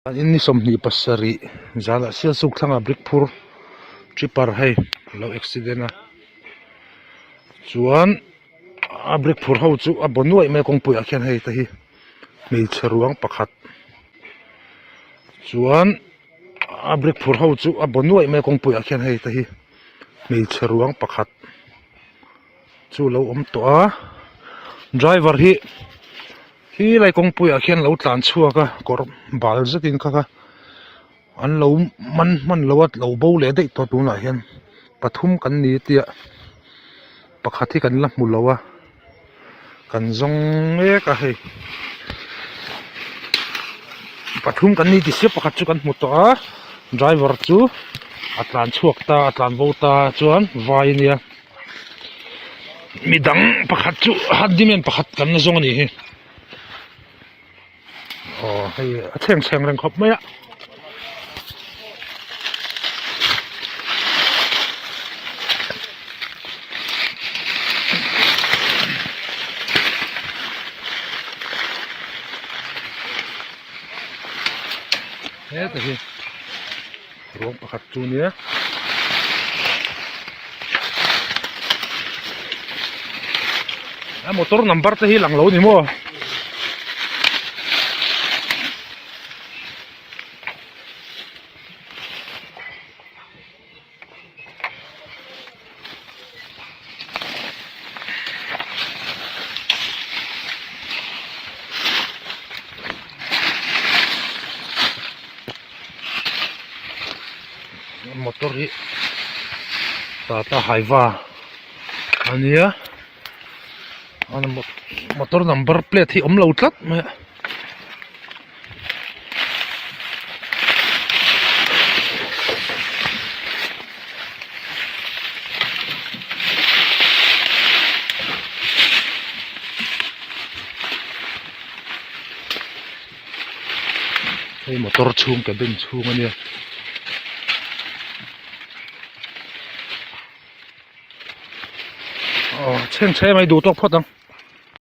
Ini somni pasari zala sil suk thanga brick phur tripper hei lo accident a chuan a brick phur ho chu a bonuai me kongpui a khian hei ta hi hmeichhe ruang pakhat chuan a brick phur ho chu a bonuai me kongpui a khian hei ta hi hmeichhe ruang pakhat chu lo om to a driver hi lai kongpui a khian lo tlan chhuaka kor bal zekin kha an lo man lowat lo bo le dei to tuna hian pathum kan ni tia pakhat hi kan la hmu lowa kan zong e ka hei pathum kan ni ti se pakhat chu kan hmu to a driver chu atlan chuak ta atlan vo ta chuan vai nia midang pakhat chu hadimen pakhat kan na zong ani hi hei a cheng reng khop mai a thế thì ruộng pakhat chu nia motor number te hi lang lo ni mo motor hi Tata Hiva ania an motor number plate hi om lo tlat mai hei motor chhung cabin chhung ania cheng mai du tok phot ang